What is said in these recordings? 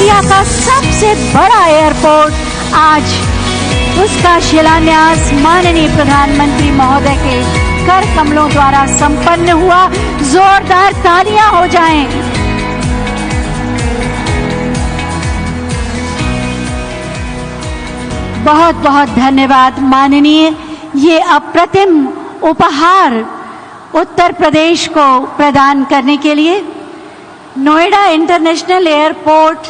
Asia का सबसे बड़ा एयरपोर्ट आज उसका शिलान्यास माननीय प्रधानमंत्री महोदय के कर कमलों द्वारा संपन्न हुआ। जोरदार तालियां हो जाएं। बहुत बहुत धन्यवाद माननीय। ये अप्रतिम उपहार उत्तर प्रदेश को प्रदान करने के लिए। नोएडा इंटरनेशनल एयरपोर्ट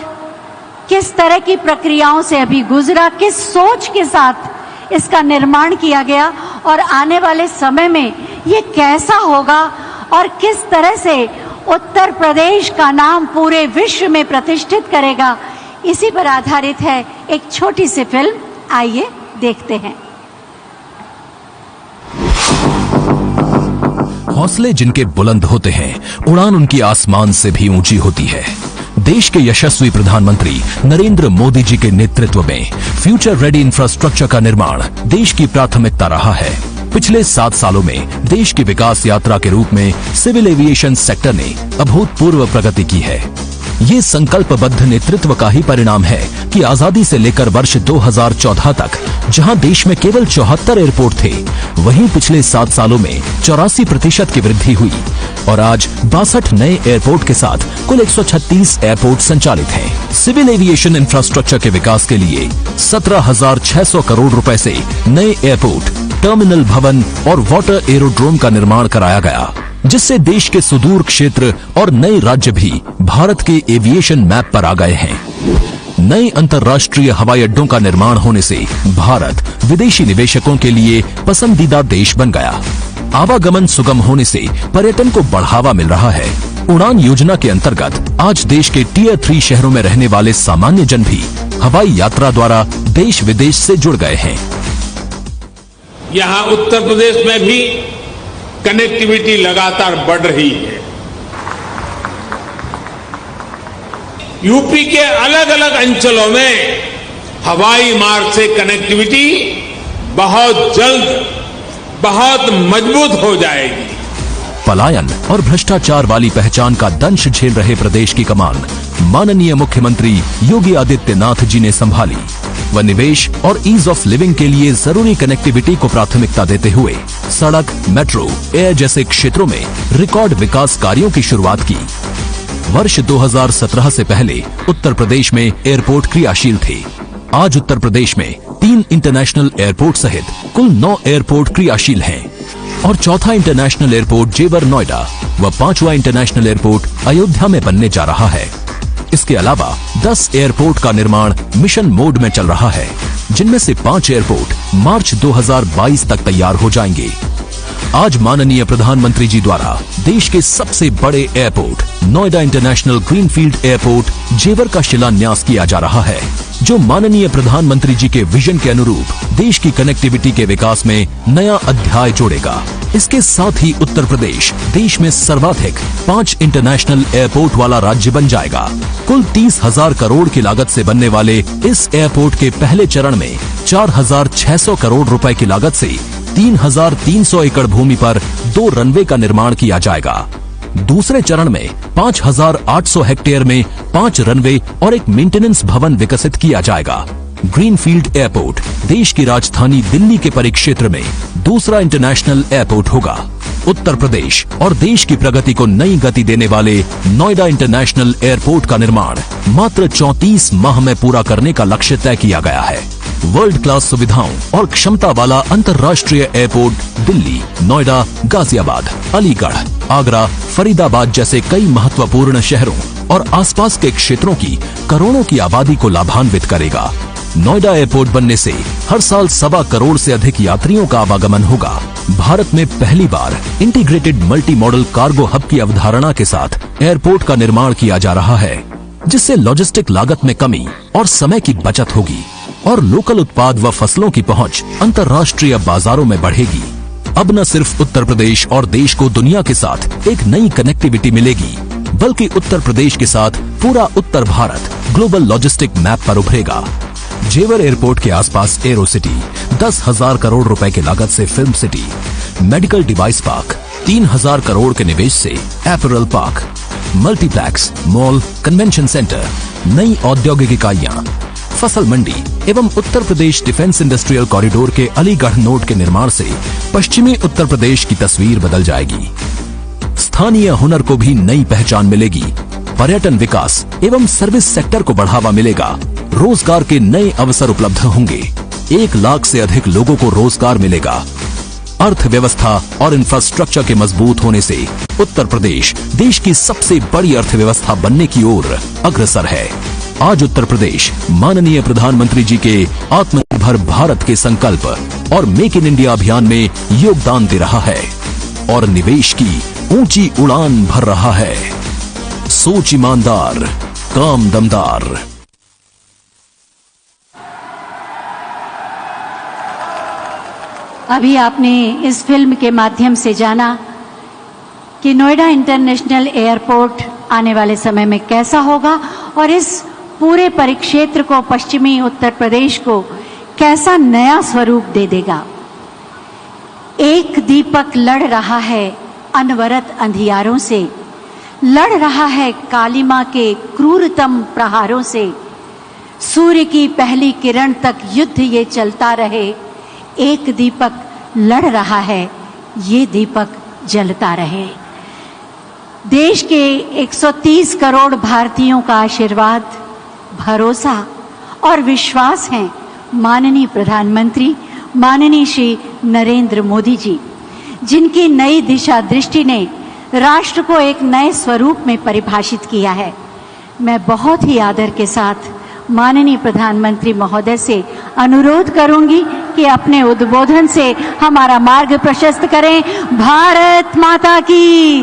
किस तरह की प्रक्रियाओं से अभी गुजरा, किस सोच के साथ इसका निर्माण किया गया और आने वाले समय में ये कैसा होगा और किस तरह से उत्तर प्रदेश का नाम पूरे विश्व में प्रतिष्ठित करेगा, इसी पर आधारित है एक छोटी सी फिल्म। आइए देखते हैं। हौसले जिनके बुलंद होते हैं, उड़ान उनकी आसमान से भी ऊंची होती है। देश के यशस्वी प्रधानमंत्री नरेंद्र मोदी जी के नेतृत्व में फ्यूचर रेडी इंफ्रास्ट्रक्चर का निर्माण देश की प्राथमिकता रहा है। पिछले 7 सालों में देश की विकास यात्रा के रूप में सिविल एविएशन सेक्टर ने अभूतपूर्व प्रगति की है। ये संकल्पबद्ध नेतृत्व का ही परिणाम है कि आजादी से लेकर वर्ष 2014 तक जहां देश में केवल 74 एयरपोर्ट थे, वहीं पिछले 7 सालों में 84% की वृद्धि हुई और आज 62 नए एयरपोर्ट के साथ कुल 136 एयरपोर्ट संचालित हैं। सिविल एविएशन इंफ्रास्ट्रक्चर के विकास के लिए 17,600 करोड़ रुपए से नए एयरपोर्ट, टर्मिनल भवन और वाटर एरोड्रोम का निर्माण कराया गया, जिससे देश के सुदूर क्षेत्र और नए राज्य भी भारत के एविएशन मैप पर आ गए हैं। नए अंतर्राष्ट्रीय हवाई अड्डों का निर्माण होने से भारत विदेशी निवेशकों के लिए पसंदीदा देश बन गया। आवागमन सुगम होने से पर्यटन को बढ़ावा मिल रहा है। उड़ान योजना के अंतर्गत आज देश के टियर 3 शहरों में रहने वाले सामान्य जन भी हवाई यात्रा द्वारा देश विदेश से जुड़ गए हैं। यहाँ उत्तर प्रदेश में भी कनेक्टिविटी लगातार बढ़ रही है। यूपी के अलग अलग अंचलों में हवाई मार्ग से कनेक्टिविटी बहुत जल्द बहुत मजबूत हो जाएगी। पलायन और भ्रष्टाचार वाली पहचान का दंश झेल रहे प्रदेश की कमान माननीय मुख्यमंत्री योगी आदित्यनाथ जी ने संभाली व निवेश और ईज ऑफ लिविंग के लिए जरूरी कनेक्टिविटी को प्राथमिकता देते हुए सड़क, मेट्रो, एयर जैसे क्षेत्रों में रिकॉर्ड विकास कार्यों की शुरुआत की। वर्ष 2017 से पहले उत्तर प्रदेश में एयरपोर्ट क्रियाशील थे। आज उत्तर प्रदेश में 3 इंटरनेशनल एयरपोर्ट सहित कुल 9 एयरपोर्ट क्रियाशील हैं और चौथा इंटरनेशनल एयरपोर्ट जेवर नोएडा व 5वां इंटरनेशनल एयरपोर्ट अयोध्या में बनने जा रहा है। इसके अलावा 10 एयरपोर्ट का निर्माण मिशन मोड में चल रहा है, जिनमें से 5 एयरपोर्ट मार्च 2022 तक तैयार हो जाएंगे। आज माननीय प्रधानमंत्री जी द्वारा देश के सबसे बड़े airport Noida international greenfield airport जेवर का शिलान्यास किया जा रहा है, जो माननीय प्रधानमंत्री जी के विजन के अनुरूप देश की कनेक्टिविटी के विकास में नया अध्याय जोड़ेगा। इसके साथ ही उत्तर प्रदेश देश में सर्वाधिक 5 इंटरनेशनल एयरपोर्ट वाला राज्य बन जाएगा। कुल 30,000 करोड़ की लागत से बनने वाले इस एयरपोर्ट के पहले चरण में 4,600 करोड़ रुपए की लागत से 3,300 एकड़ भूमि पर 2 रनवे का निर्माण किया जाएगा। दूसरे चरण में 5,800 हेक्टेयर में 5 रनवे और एक मेंटेनेंस भवन विकसित किया जाएगा। ग्रीनफील्ड एयरपोर्ट देश की राजधानी दिल्ली के परिक्षेत्र में दूसरा इंटरनेशनल एयरपोर्ट होगा। उत्तर प्रदेश और देश की प्रगति को नई गति देने वाले नोएडा इंटरनेशनल एयरपोर्ट का निर्माण मात्र 34 माह में पूरा करने का लक्ष्य तय किया गया है। वर्ल्ड क्लास सुविधाओं और क्षमता वाला अंतर्राष्ट्रीय एयरपोर्ट दिल्ली, नोएडा, गाजियाबाद, अलीगढ़, आगरा, फरीदाबाद जैसे कई महत्वपूर्ण शहरों और आसपास के क्षेत्रों की करोड़ों की आबादी को लाभान्वित करेगा। नोएडा एयरपोर्ट बनने से हर साल 1.25 करोड़ से अधिक यात्रियों का आवागमन होगा। भारत में पहली बार integrated multi modal cargo hub की अवधारणा के साथ एयरपोर्ट का निर्माण किया जा रहा है, जिससे लॉजिस्टिक लागत में कमी और समय की बचत होगी और लोकल उत्पाद व फसलों की पहुंच अंतर्राष्ट्रीय बाजारों में बढ़ेगी। अब न सिर्फ उत्तर प्रदेश और देश को दुनिया के साथ एक नई कनेक्टिविटी मिलेगी, बल्कि उत्तर प्रदेश के साथ पूरा उत्तर भारत ग्लोबल लॉजिस्टिक मैप पर उभरेगा। जेवर एयरपोर्ट के आसपास एरो सिटी, 10,000 करोड़ रुपए की लागत से film city, medical device park, 3,000 crore के निवेश से apparel park, multiplex, mall, convention centre, नई औद्योगिक इकाइयां, फसल मंडी एवं Uttar Pradesh defence industrial corridor के अलीगढ़ नोड के निर्माण से पश्चिमी उत्तर प्रदेश की तस्वीर बदल जाएगी। स्थानीय हुनर को भी नई पहचान मिलेगी। पर्यटन विकास एवं सर्विस सेक्टर को बढ़ावा मिलेगा। रोजगार के नए अवसर उपलब्ध होंगे। 1 लाख से अधिक लोगों को रोजगार मिलेगा। अर्थव्यवस्था और इंफ्रास्ट्रक्चर के मजबूत होने से उत्तर प्रदेश देश की सबसे बड़ी अर्थव्यवस्था बनने की ओर अग्रसर है। आज उत्तर प्रदेश माननीय प्रधानमंत्री जी के आत्मनिर्भर भारत के संकल्प और मेक इन इंडिया अभियान में योगदान दे रहा है और निवेश की ऊंची उड़ान भर रहा है। सोच ईमानदार, काम दमदार। अभी आपने इस फिल्म के माध्यम से जाना कि नोएडा इंटरनेशनल एयरपोर्ट आने वाले समय में कैसा होगा और इस पूरे परिक्षेत्र को, पश्चिमी उत्तर प्रदेश को कैसा नया स्वरूप दे देगा। एक दीपक लड़ रहा है अनवरत अंधियारों से, लड़ रहा है कालिमा के क्रूरतम प्रहारों से। सूर्य की पहली किरण तक युद्ध ये चलता रहे। एक दीपक लड़ रहा है, ये दीपक जलता रहे। देश के 130 करोड़ भारतीयों का आशीर्वाद, भरोसा और विश्वास है माननीय प्रधानमंत्री माननीय श्री नरेंद्र मोदी जी, जिनकी नई दिशा दृष्टि ने राष्ट्र को एक नए स्वरूप में परिभाषित किया है। मैं बहुत ही आदर के साथ माननीय प्रधानमंत्री महोदय से अनुरोध करूंगी कि अपने उद्बोधन से हमारा मार्ग प्रशस्त करें। भारत माता की।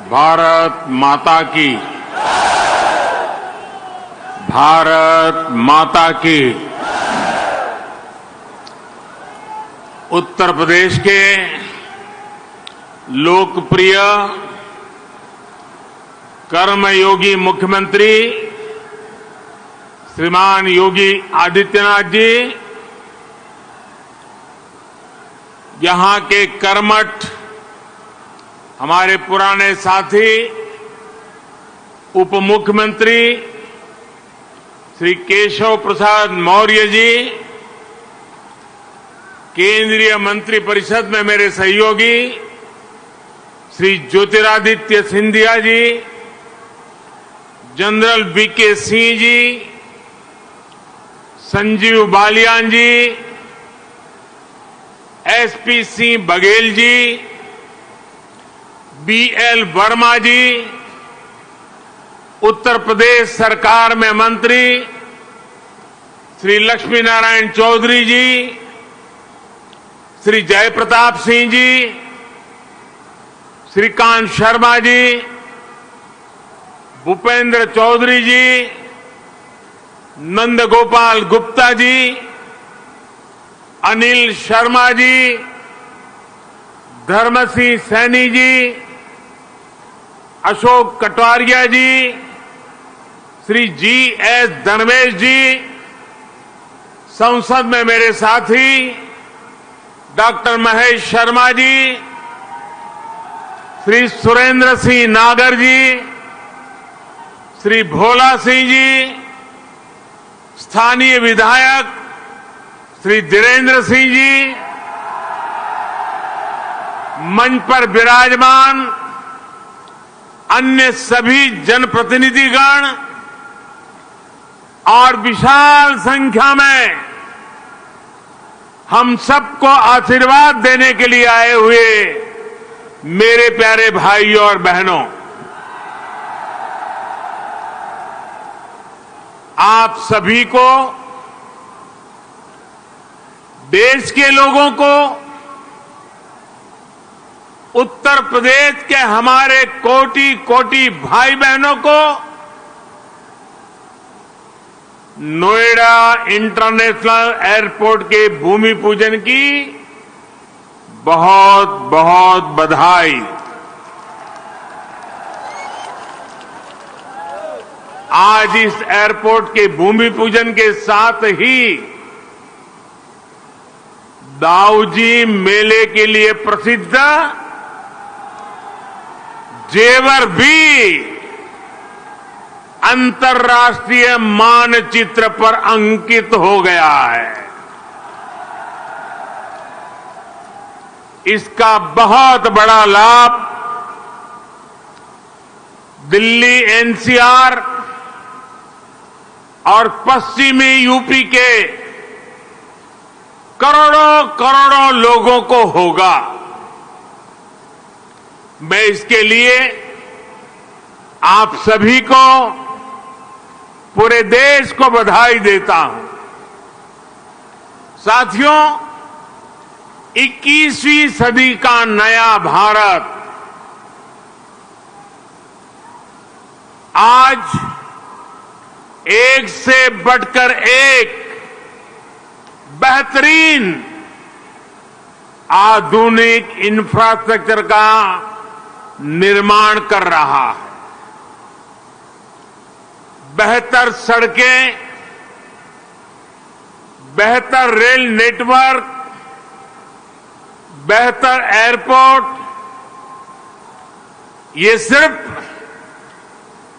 भारत माता की। भारत माता की। उत्तर प्रदेश के लोकप्रिय कर्मयोगी मुख्यमंत्री श्रीमान योगी आदित्यनाथ जी, यहां के कर्मठ हमारे पुराने साथी उप मुख्यमंत्री श्री केशव प्रसाद मौर्य जी, केंद्रीय मंत्रिपरिषद में मेरे सहयोगी श्री ज्योतिरादित्य सिंधिया जी, जनरल वीके सिंह जी, संजीव बालियान जी, एसपी सिंह बघेल जी, बीएल वर्मा जी, उत्तर प्रदेश सरकार में मंत्री श्री लक्ष्मी नारायण चौधरी जी, श्री जयप्रताप सिंह जी, श्रीकांत शर्मा जी, भूपेंद्र चौधरी जी, नंदगोपाल गुप्ता जी, अनिल शर्मा जी, धर्मसिंह सैनी जी, अशोक कटवारिया जी, श्री जी.एस. धर्मेश जी, संसद में मेरे साथी डॉक्टर महेश शर्मा जी, श्री सुरेंद्र सिंह नागर जी, श्री भोला सिंह जी, स्थानीय विधायक श्री धीरेन्द्र सिंह जी, मंच पर विराजमान अन्य सभी जनप्रतिनिधिगण और विशाल संख्या में हम सबको आशीर्वाद देने के लिए आए हुए मेरे प्यारे भाइयों और बहनों, आप सभी को, देश के लोगों को, उत्तर प्रदेश के हमारे कोटि कोटि भाई बहनों को नोएडा इंटरनेशनल एयरपोर्ट के भूमि पूजन की बहुत बहुत बधाई। आज इस एयरपोर्ट के भूमि पूजन के साथ ही दाऊजी मेले के लिए प्रसिद्ध जेवर भी अंतर्राष्ट्रीय मानचित्र पर अंकित हो गया है। इसका बहुत बड़ा लाभ दिल्ली एनसीआर और पश्चिमी यूपी के करोड़ों करोड़ों लोगों को होगा। मैं इसके लिए आप सभी को, पूरे देश को बधाई देता हूं। साथियों, 21वीं सदी का नया भारत आज एक से बढ़कर एक बेहतरीन आधुनिक इंफ्रास्ट्रक्चर का निर्माण कर रहा है। बेहतर सड़कें, बेहतर रेल नेटवर्क, बेहतर एयरपोर्ट, ये सिर्फ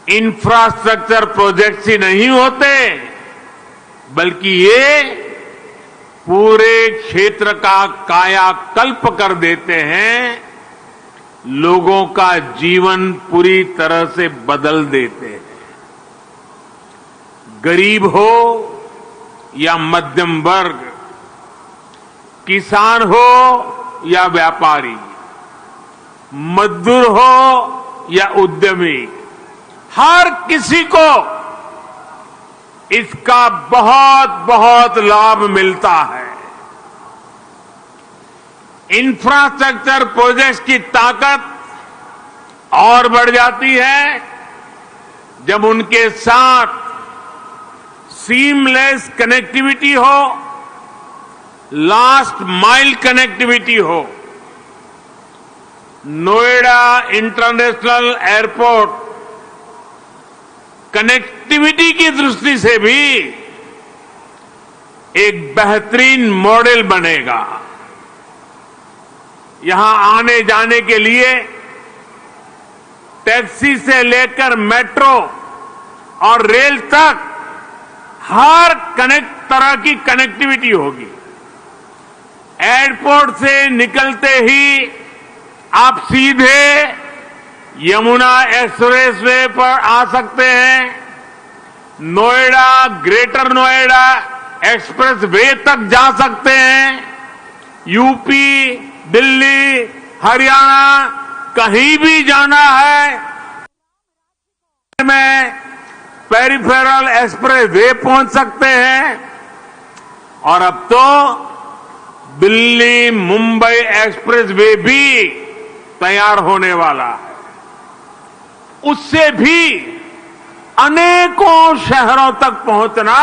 इंफ्रास्ट्रक्चर प्रोजेक्ट्स ही नहीं होते, बल्कि ये पूरे क्षेत्र का कायाकल्प कर देते हैं, लोगों का जीवन पूरी तरह से बदल देते हैं। गरीब हो या मध्यम वर्ग, किसान हो या व्यापारी, मजदूर हो या उद्यमी, हर किसी को इसका बहुत बहुत लाभ मिलता है। इंफ्रास्ट्रक्चर प्रोजेक्ट्स की ताकत और बढ़ जाती है जब उनके साथ सीमलेस कनेक्टिविटी हो, लास्ट माइल कनेक्टिविटी हो। नोएडा इंटरनेशनल एयरपोर्ट कनेक्टिविटी की दृष्टि से भी एक बेहतरीन मॉडल बनेगा। यहां आने जाने के लिए टैक्सी से लेकर मेट्रो और रेल तक हर तरह की कनेक्टिविटी होगी। एयरपोर्ट से निकलते ही आप सीधे यमुना एक्सप्रेसवे पर आ सकते हैं। नोएडा, ग्रेटर नोएडा एक्सप्रेसवे तक जा सकते हैं। यूपी, दिल्ली, हरियाणा कहीं भी जाना है में पेरिफेरल एक्सप्रेसवे पहुंच सकते हैं। और अब तो दिल्ली मुंबई एक्सप्रेसवे भी तैयार होने वाला है। उससे भी अनेकों शहरों तक पहुंचना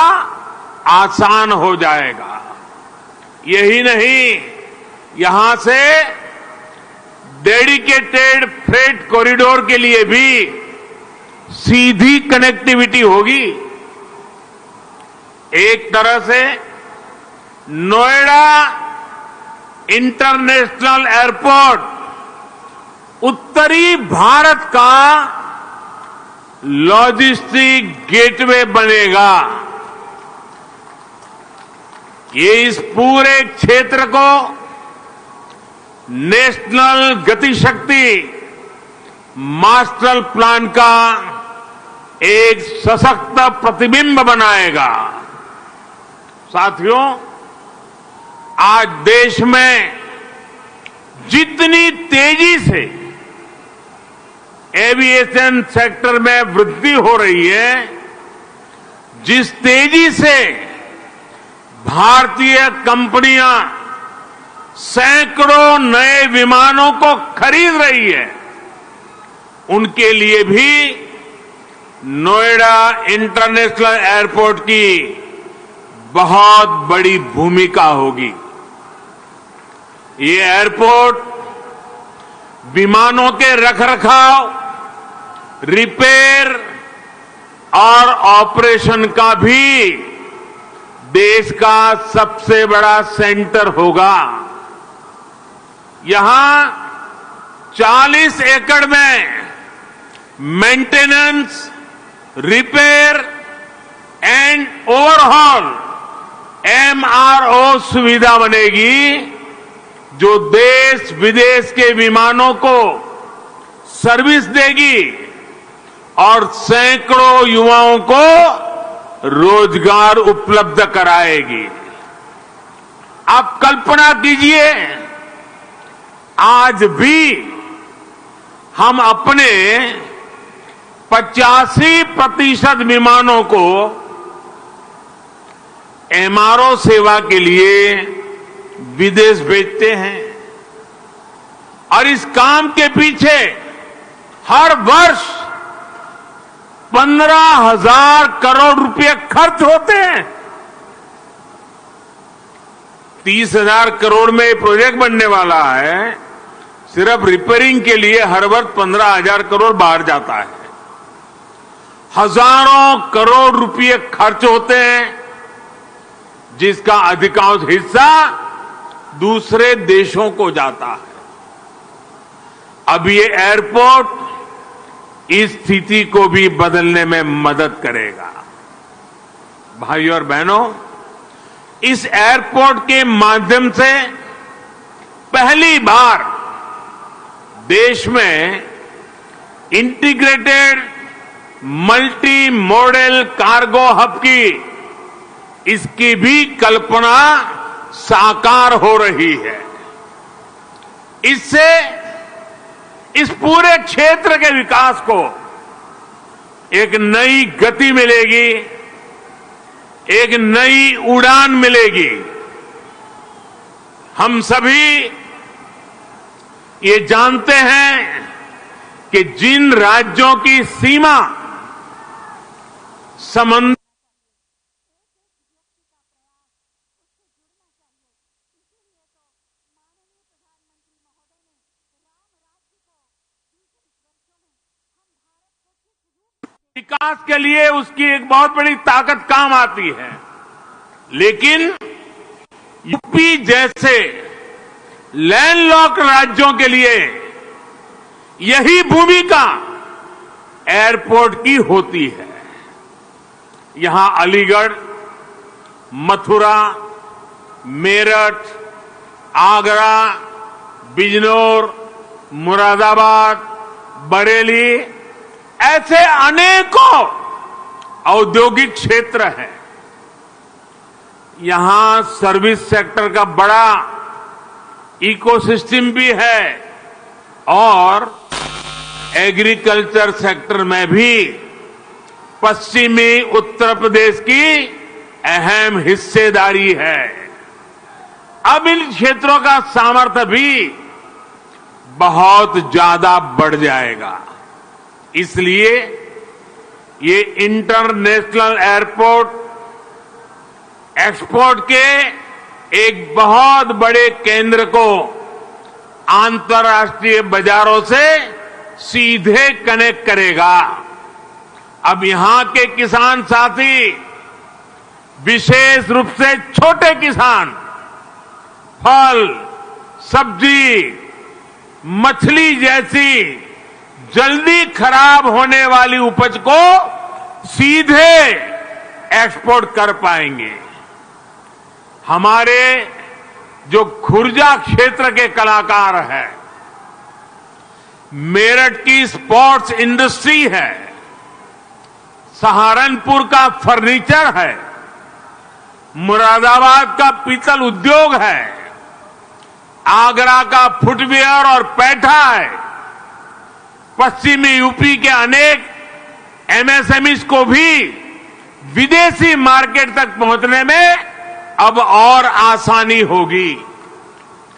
आसान हो जाएगा। यही नहीं, यहां से डेडिकेटेड फ्रेट कॉरिडोर के लिए भी सीधी कनेक्टिविटी होगी। एक तरह से नोएडा इंटरनेशनल एयरपोर्ट उत्तरी भारत का लॉजिस्टिक गेटवे बनेगा। ये इस पूरे क्षेत्र को नेशनल गतिशक्ति मास्टर प्लान का एक सशक्त प्रतिबिंब बनाएगा। साथियों, आज देश में जितनी तेजी से एविएशन सेक्टर में वृद्धि हो रही है, जिस तेजी से भारतीय कंपनियां सैकड़ों नए विमानों को खरीद रही है, उनके लिए भी नोएडा इंटरनेशनल एयरपोर्ट की बहुत बड़ी भूमिका होगी। ये एयरपोर्ट विमानों के रखरखाव, रिपेयर और ऑपरेशन का भी देश का सबसे बड़ा सेंटर होगा। यहां 40 एकड़ में maintenance, repair and overhaul MRO सुविधा बनेगी, जो देश विदेश के विमानों को सर्विस देगी और सैकड़ों युवाओं को रोजगार उपलब्ध कराएगी। आप कल्पना कीजिए, आज भी हम अपने 85% विमानों को MRO सेवा के लिए विदेश भेजते हैं और इस काम के पीछे हर वर्ष 15,000 करोड़ रुपए खर्च होते हैं। 30,000 करोड़ में प्रोजेक्ट बनने वाला है, सिर्फ रिपेयरिंग के लिए हर वर्ष 15,000 करोड़ बाहर जाता है। हजारों करोड़ रुपए खर्च होते हैं, जिसका अधिकांश हिस्सा दूसरे देशों को जाता है। अब ये एयरपोर्ट इस स्थिति को भी बदलने में मदद करेगा। भाइयों और बहनों, इस एयरपोर्ट के माध्यम से पहली बार देश में integrated multi modal cargo hub की इसकी भी कल्पना साकार हो रही है। इससे इस पूरे क्षेत्र के विकास को एक नई गति मिलेगी, एक नई उड़ान मिलेगी। हम सभी ये जानते हैं कि जिन राज्यों की सीमा समंदर विकास के लिए उसकी एक बहुत बड़ी ताकत काम आती है, लेकिन यूपी जैसे लैंडलॉक्ड राज्यों के लिए यही भूमिका एयरपोर्ट की होती है। यहां अलीगढ़, मथुरा, मेरठ, आगरा, बिजनौर, मुरादाबाद, बरेली ऐसे अनेकों औद्योगिक क्षेत्र हैं। यहां सर्विस सेक्टर का बड़ा इकोसिस्टम भी है और एग्रीकल्चर सेक्टर में भी पश्चिमी उत्तर प्रदेश की अहम हिस्सेदारी है। अब इन क्षेत्रों का सामर्थ्य भी बहुत ज्यादा बढ़ जाएगा। इसलिए ये इंटरनेशनल एयरपोर्ट एक्सपोर्ट के एक बहुत बड़े केंद्र को अंतर्राष्ट्रीय बाजारों से सीधे कनेक्ट करेगा। अब यहां के किसान साथी, विशेष रूप से छोटे किसान, फल, सब्जी, मछली जैसी जल्दी खराब होने वाली उपज को सीधे एक्सपोर्ट कर पाएंगे। हमारे जो खुर्जा क्षेत्र के कलाकार हैं, मेरठ की स्पोर्ट्स इंडस्ट्री है, सहारनपुर का फर्नीचर है, मुरादाबाद का पीतल उद्योग है, आगरा का फुटवियर और पैठा है, पश्चिमी यूपी के अनेक MSMEs को भी विदेशी मार्केट तक पहुंचने में अब और आसानी होगी।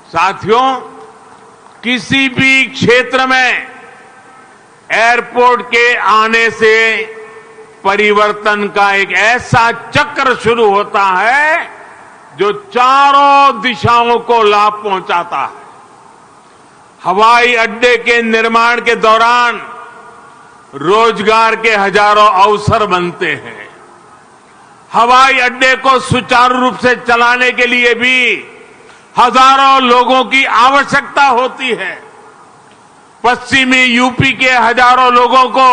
साथियों, किसी भी क्षेत्र में एयरपोर्ट के आने से परिवर्तन का एक ऐसा चक्र शुरू होता है जो चारों दिशाओं को लाभ पहुंचाता है। हवाई अड्डे के निर्माण के दौरान रोजगार के हजारों अवसर बनते हैं। हवाई अड्डे को सुचारू रूप से चलाने के लिए भी हजारों लोगों की आवश्यकता होती है। पश्चिमी यूपी के हजारों लोगों को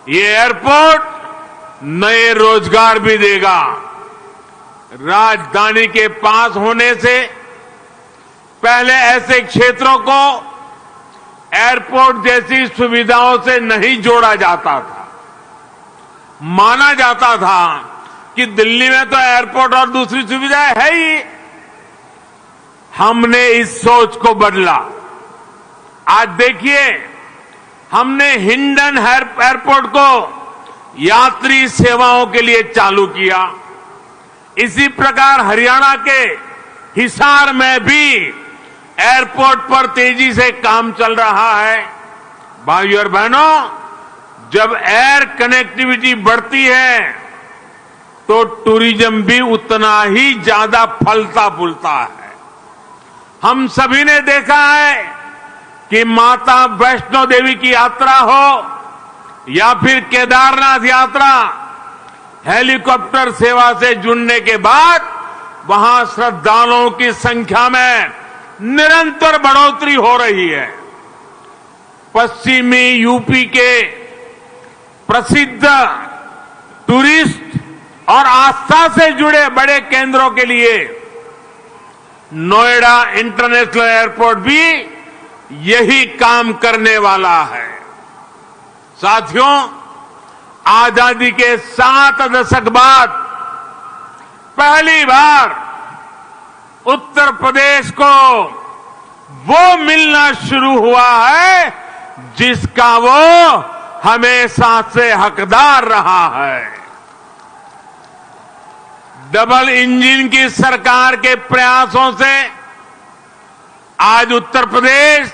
ये एयरपोर्ट नए रोजगार भी देगा। राजधानी के पास होने से पहले ऐसे क्षेत्रों को एयरपोर्ट जैसी सुविधाओं से नहीं जोड़ा जाता था। माना जाता था कि दिल्ली में तो एयरपोर्ट और दूसरी सुविधाएं है ही। हमने इस सोच को बदला। आज देखिए, हमने हिंडन एयरपोर्ट को यात्री सेवाओं के लिए चालू किया। इसी प्रकार हरियाणा के हिसार में भी एयरपोर्ट पर तेजी से काम चल रहा है। भाइयों और बहनों, जब एयर कनेक्टिविटी बढ़ती है तो टूरिज्म भी उतना ही ज्यादा फलता फूलता है। हम सभी ने देखा है कि माता वैष्णो देवी की यात्रा हो या फिर केदारनाथ यात्रा, हेलीकॉप्टर सेवा से जुड़ने के बाद वहां श्रद्धालुओं की संख्या में निरंतर बढ़ोतरी हो रही है। पश्चिमी यूपी के प्रसिद्ध टूरिस्ट और आस्था से जुड़े बड़े केंद्रों के लिए नोएडा इंटरनेशनल एयरपोर्ट भी यही काम करने वाला है। साथियों, आजादी के 7 दशक बाद पहली बार उत्तर प्रदेश को वो मिलना शुरू हुआ है जिसका वो हमेशा से हकदार रहा है। डबल इंजन की सरकार के प्रयासों से आज उत्तर प्रदेश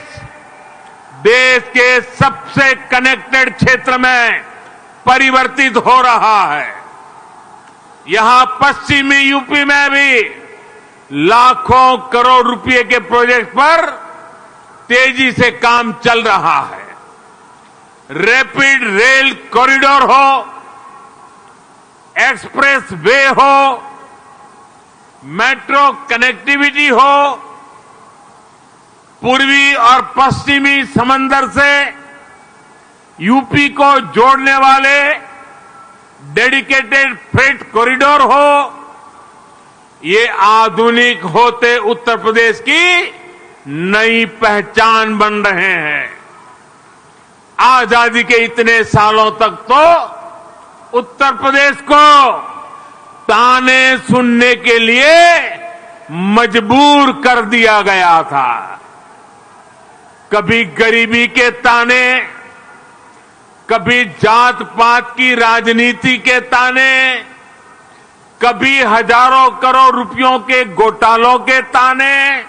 देश के सबसे कनेक्टेड क्षेत्र में परिवर्तित हो रहा है। यहां पश्चिमी यूपी में भी लाखों करोड़ रुपए के प्रोजेक्ट पर तेजी से काम चल रहा है। रैपिड रेल कॉरिडोर हो, एक्सप्रेस वे हो, मेट्रो कनेक्टिविटी हो, पूर्वी और पश्चिमी समंदर से यूपी को जोड़ने वाले डेडिकेटेड फ्रेट कॉरिडोर हो, ये आधुनिक होते उत्तर प्रदेश की नई पहचान बन रहे हैं। आजादी के इतने सालों तक तो उत्तर प्रदेश को ताने सुनने के लिए मजबूर कर दिया गया था। कभी गरीबी के ताने, कभी जात पात की राजनीति के ताने, कभी हजारों करोड़ रुपयों के घोटालों के ताने,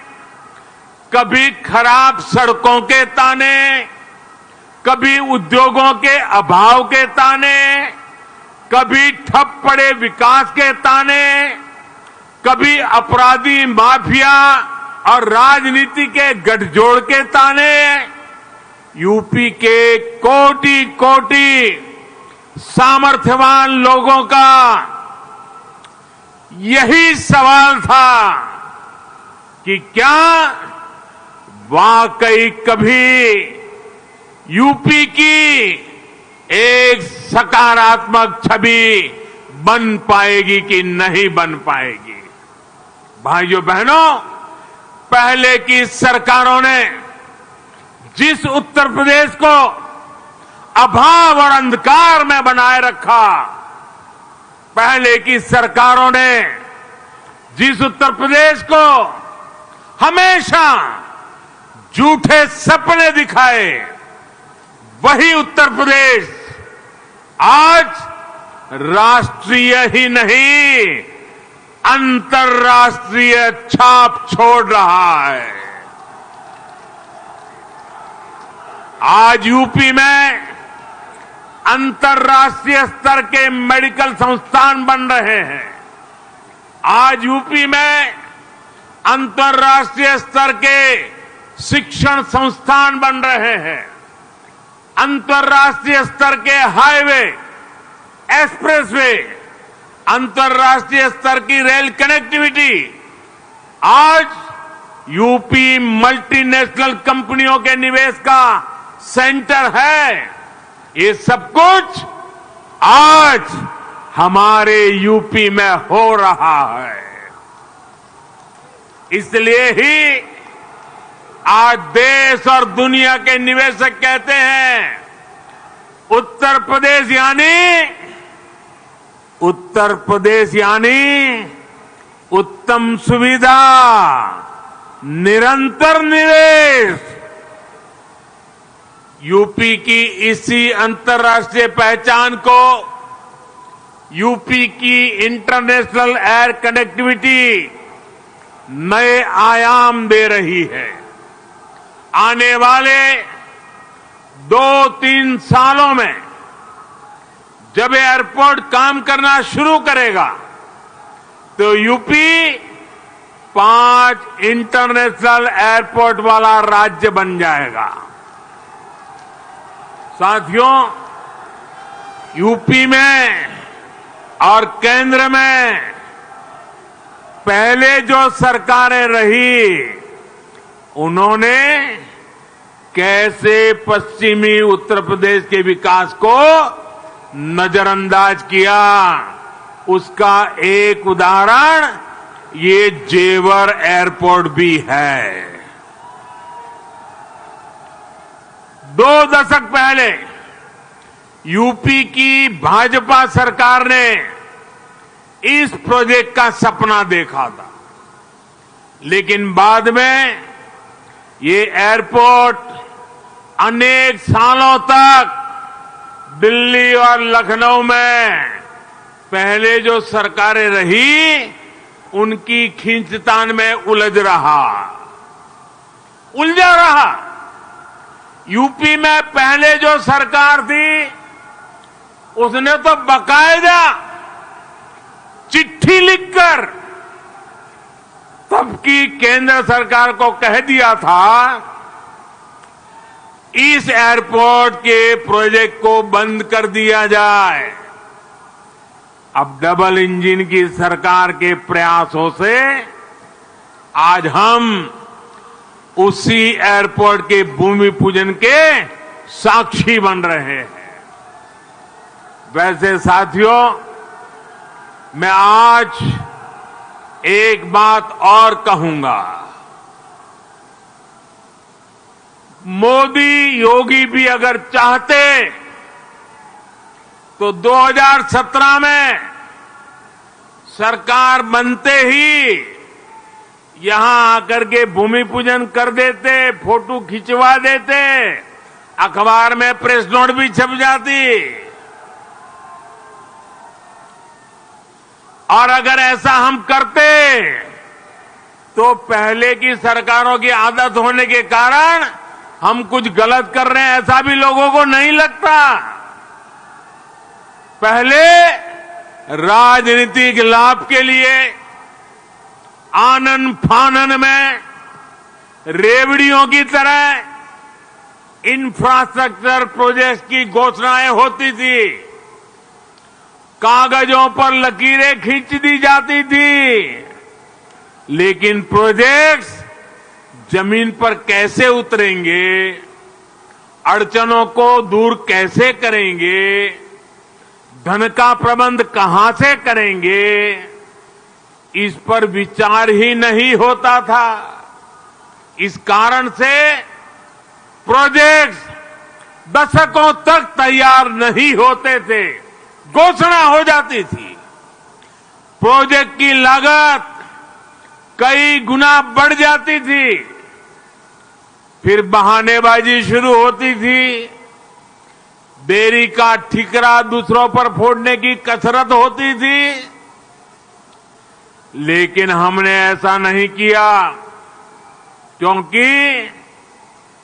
कभी खराब सड़कों के ताने, कभी उद्योगों के अभाव के ताने, कभी ठप पड़े विकास के ताने, कभी अपराधी माफिया और राजनीति के गठजोड़ के ताने। यूपी के कोटि कोटि सामर्थ्यवान लोगों का यही सवाल था कि क्या वाकई कभी यूपी की एक सकारात्मक छवि बन पाएगी कि नहीं बन पाएगी। भाइयों बहनों, पहले की सरकारों ने जिस उत्तर प्रदेश को अभाव और अंधकार में बनाए रखा, पहले की सरकारों ने जिस उत्तर प्रदेश को हमेशा झूठे सपने दिखाए, वही उत्तर प्रदेश आज राष्ट्रीय ही नहीं अंतर्राष्ट्रीय छाप छोड़ रहा है। आज यूपी में अंतर्राष्ट्रीय स्तर के मेडिकल संस्थान बन रहे हैं। आज यूपी में अंतर्राष्ट्रीय स्तर के शिक्षण संस्थान बन रहे हैं। अंतर्राष्ट्रीय स्तर के हाईवे, एक्सप्रेसवे, अंतर्राष्ट्रीय स्तर की रेल कनेक्टिविटी आज यूपी मल्टीनेशनल कंपनियों के निवेश का सेंटर है। ये सब कुछ आज हमारे यूपी में हो रहा है। इसलिए ही आज देश और दुनिया के निवेशक कहते हैं उत्तर प्रदेश यानी उत्तम सुविधा, निरंतर निवेश। यूपी की इसी अंतर्राष्ट्रीय पहचान को यूपी की इंटरनेशनल एयर कनेक्टिविटी नए आयाम दे रही है। आने वाले 2-3 सालों में जब एयरपोर्ट काम करना शुरू करेगा तो यूपी 5 इंटरनेशनल एयरपोर्ट वाला राज्य बन जाएगा। साथियों, यूपी में और केंद्र में पहले जो सरकारें रही उन्होंने कैसे पश्चिमी उत्तर प्रदेश के विकास को नजरअंदाज किया, उसका एक उदाहरण ये जेवर एयरपोर्ट भी है। 2 दशक पहले यूपी की भाजपा सरकार ने इस प्रोजेक्ट का सपना देखा था, लेकिन बाद में ये एयरपोर्ट अनेक सालों तक दिल्ली और लखनऊ में पहले जो सरकारें रही उनकी खींचतान में उलझा रहा। यूपी में पहले जो सरकार थी उसने तो बकायदा चिट्ठी लिखकर तब की केंद्र सरकार को कह दिया था इस एयरपोर्ट के प्रोजेक्ट को बंद कर दिया जाए। अब डबल इंजन की सरकार के प्रयासों से आज हम उसी एयरपोर्ट के भूमि पूजन के साक्षी बन रहे हैं। वैसे साथियों, मैं आज एक बात और कहूंगा। मोदी योगी भी अगर चाहते तो 2017 में सरकार बनते ही यहां आकर के भूमि पूजन कर देते, फोटो खिंचवा देते, अखबार में प्रेस नोट भी छप जाती। और अगर ऐसा हम करते तो पहले की सरकारों की आदत होने के कारण हम कुछ गलत कर रहे हैं ऐसा भी लोगों को नहीं लगता। पहले राजनीतिक लाभ के लिए आनन फानन में रेवड़ियों की तरह इंफ्रास्ट्रक्चर प्रोजेक्ट की घोषणाएं होती थी, कागजों पर लकीरें खींच दी जाती थी, लेकिन प्रोजेक्ट्स जमीन पर कैसे उतरेंगे, अड़चनों को दूर कैसे करेंगे, धन का प्रबंध कहां से करेंगे, इस पर विचार ही नहीं होता था। इस कारण से प्रोजेक्ट्स दशकों तक तैयार नहीं होते थे, घोषणा हो जाती थी। प्रोजेक्ट की लागत कई गुना बढ़ जाती थी, फिर बहानेबाजी शुरू होती थी, देरी का ठिकरा दूसरों पर फोड़ने की कसरत होती थी। लेकिन हमने ऐसा नहीं किया, क्योंकि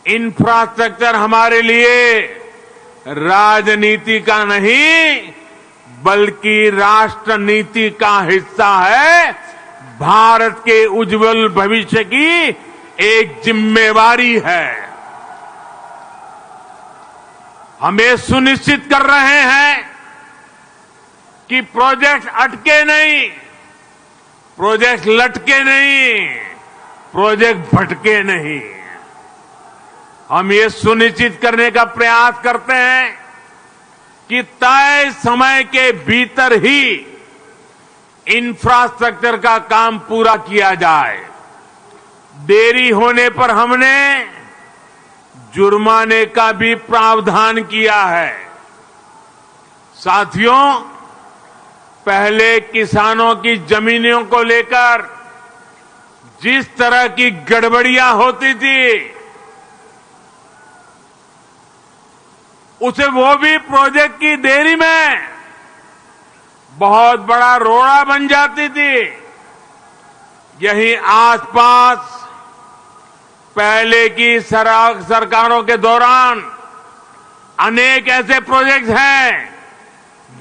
इंफ्रास्ट्रक्चर हमारे लिए राजनीति का नहीं बल्कि राष्ट्र नीति का हिस्सा है, भारत के उज्जवल भविष्य की एक जिम्मेवारी है। हम ये सुनिश्चित कर रहे हैं कि प्रोजेक्ट अटके नहीं, प्रोजेक्ट लटके नहीं, प्रोजेक्ट भटके नहीं। हम ये सुनिश्चित करने का प्रयास करते हैं कि तय समय के भीतर ही इंफ्रास्ट्रक्चर का काम पूरा किया जाए। देरी होने पर हमने जुर्माने का भी प्रावधान किया है। साथियों, पहले किसानों की जमीनों को लेकर जिस तरह की गड़बड़ियां होती थी, उसे वो भी प्रोजेक्ट की देरी में बहुत बड़ा रोड़ा बन जाती थी। यही आसपास पहले की सरकारों के दौरान अनेक ऐसे प्रोजेक्ट हैं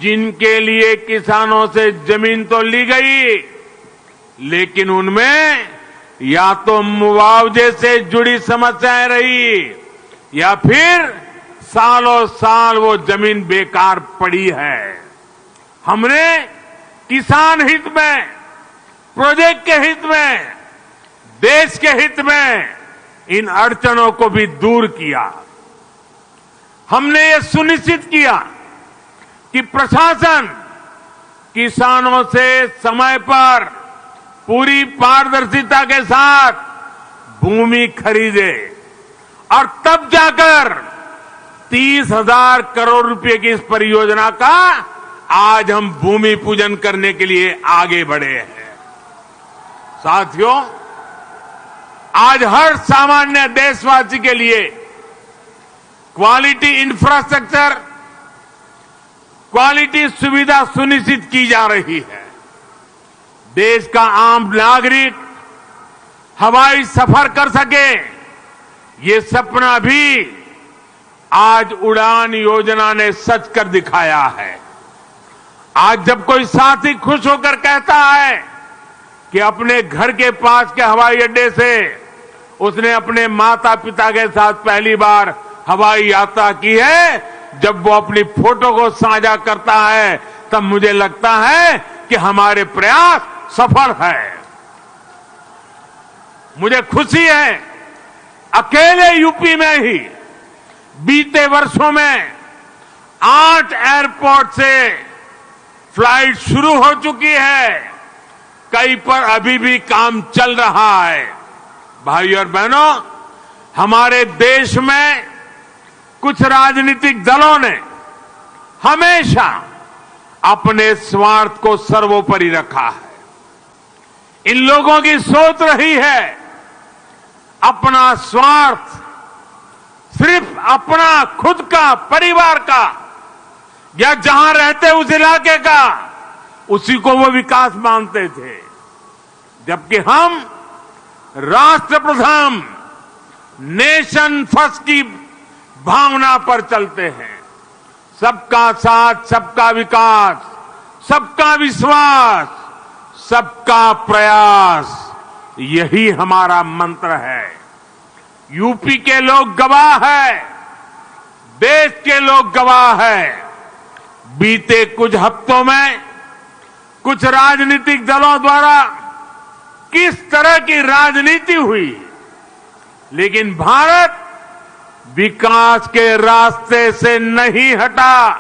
जिनके लिए किसानों से जमीन तो ली गई, लेकिन उनमें या तो मुआवजे से जुड़ी समस्याएं रही या फिर सालों साल वो जमीन बेकार पड़ी है। हमने किसान हित में, प्रोजेक्ट के हित में, देश के हित में इन अड़चनों को भी दूर किया। हमने ये सुनिश्चित किया कि प्रशासन किसानों से समय पर पूरी पारदर्शिता के साथ भूमि खरीदे और तब जाकर 30,000 करोड़ रुपए की इस परियोजना का आज हम भूमि पूजन करने के लिए आगे बढ़े हैं। साथियों, आज हर सामान्य देशवासी के लिए क्वालिटी इंफ्रास्ट्रक्चर, क्वालिटी सुविधा सुनिश्चित की जा रही है। देश का आम नागरिक हवाई सफर कर सके, ये सपना भी आज उड़ान योजना ने सच कर दिखाया है। आज जब कोई साथी खुश होकर कहता है कि अपने घर के पास के हवाई अड्डे से उसने अपने माता पिता के साथ पहली बार हवाई यात्रा की है, जब वो अपनी फोटो को साझा करता है, तब मुझे लगता है कि हमारे प्रयास सफल है। मुझे खुशी है, अकेले यूपी में ही बीते वर्षों में 8 एयरपोर्ट से फ्लाइट शुरू हो चुकी है। कई पर अभी भी काम चल रहा है। भाइयों और बहनों, हमारे देश में कुछ राजनीतिक दलों ने हमेशा अपने स्वार्थ को सर्वोपरि रखा है। इन लोगों की सोच रही है अपना स्वार्थ, सिर्फ अपना खुद का, परिवार का या जहां रहते उस इलाके का, उसी को वो विकास मानते थे। जबकि हम राष्ट्र प्रथम, नेशन फर्स्ट की भावना पर चलते हैं। सबका साथ, सबका विकास, सबका विश्वास, सबका प्रयास, यही हमारा मंत्र है। यूपी के लोग गवाह है, देश के लोग गवाह है। बीते कुछ हफ्तों में कुछ राजनीतिक दलों द्वारा किस तरह की राजनीति हुई, लेकिन भारत विकास के रास्ते से नहीं हटा।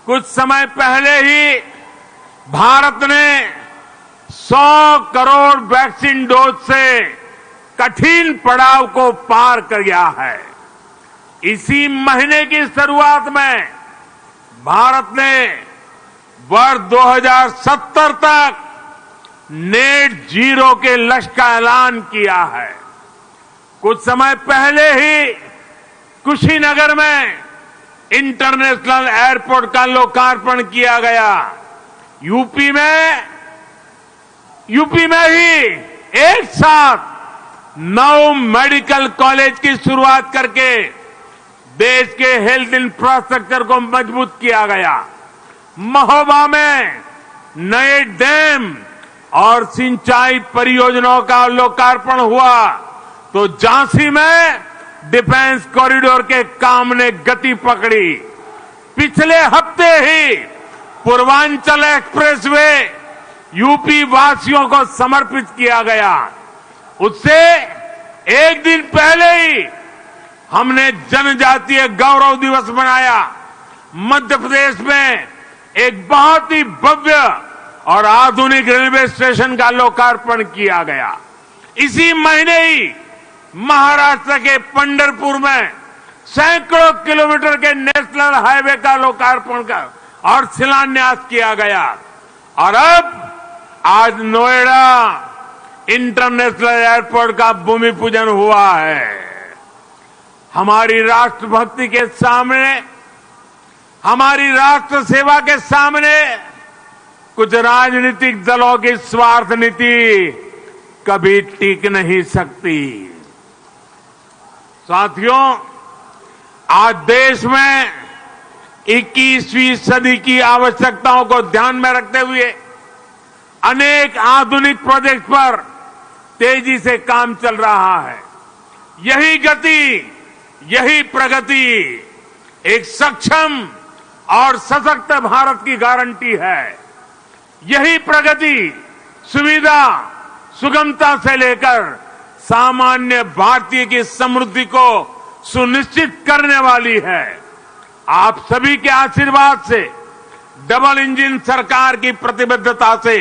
कुछ समय पहले ही भारत ने 100 करोड़ वैक्सीन डोज से कठिन पड़ाव को पार कर गया है। इसी महीने की शुरुआत में भारत ने वर्ष 2070 तक नेट जीरो के लक्ष्य का ऐलान किया है। कुछ समय पहले ही कुशीनगर में इंटरनेशनल एयरपोर्ट का लोकार्पण किया गया। यूपी में ही एक साथ 9 मेडिकल कॉलेज की शुरुआत करके देश के हेल्थ इंफ्रास्ट्रक्चर को मजबूत किया गया। महोबा में नए डैम और सिंचाई परियोजनाओं का लोकार्पण हुआ, तो झांसी में डिफेंस कॉरिडोर के काम ने गति पकड़ी। पिछले हफ्ते ही पूर्वांचल एक्सप्रेसवे यूपी वासियों को समर्पित किया गया। उससे एक दिन पहले ही हमने जनजातीय गौरव दिवस मनाया। मध्य प्रदेश में एक बहुत ही भव्य और आधुनिक रेलवे स्टेशन का लोकार्पण किया गया। इसी महीने ही महाराष्ट्र के पंढरपुर में सैकड़ों किलोमीटर के नेशनल हाईवे का लोकार्पण और शिलान्यास किया गया। और अब आज नोएडा इंटरनेशनल एयरपोर्ट का भूमि पूजन हुआ है। हमारी राष्ट्रभक्ति के सामने, हमारी राष्ट्र सेवा के सामने कुछ राजनीतिक दलों की स्वार्थ नीति कभी टिक नहीं सकती। साथियों, आज देश में 21वीं सदी की आवश्यकताओं को ध्यान में रखते हुए अनेक आधुनिक प्रोजेक्ट पर तेजी से काम चल रहा है। यही गति, यही प्रगति एक सक्षम और सशक्त भारत की गारंटी है। यही प्रगति सुविधा, सुगमता से लेकर सामान्य भारतीय की समृद्धि को सुनिश्चित करने वाली है। आप सभी के आशीर्वाद से, डबल इंजन सरकार की प्रतिबद्धता से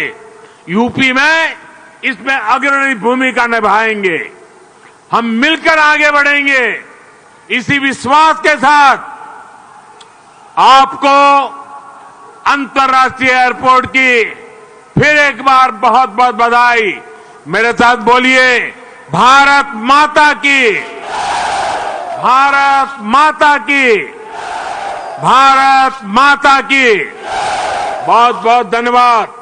यूपी में इसमें अग्रणी भूमिका निभाएंगे। हम मिलकर आगे बढ़ेंगे। इसी विश्वास के साथ आपको अंतर्राष्ट्रीय एयरपोर्ट की फिर एक बार बहुत बहुत बधाई। मेरे साथ बोलिए, भारत माता की, भारत माता की, भारत माता की। बहुत बहुत धन्यवाद।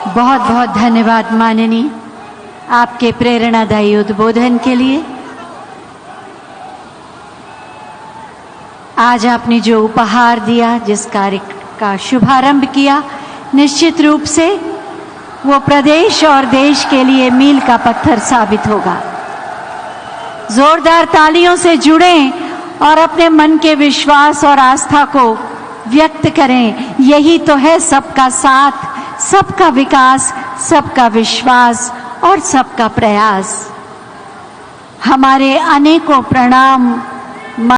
बहुत बहुत धन्यवाद माननीय, आपके प्रेरणादायी उद्बोधन के लिए। आज आपने जो उपहार दिया, जिस कार्य का शुभारंभ किया, निश्चित रूप से वो प्रदेश और देश के लिए मील का पत्थर साबित होगा। जोरदार तालियों से जुड़ें और अपने मन के विश्वास और आस्था को व्यक्त करें। यही तो है सबका साथ, सबका विकास, सबका विश्वास और सबका प्रयास। हमारे अनेकों प्रणाम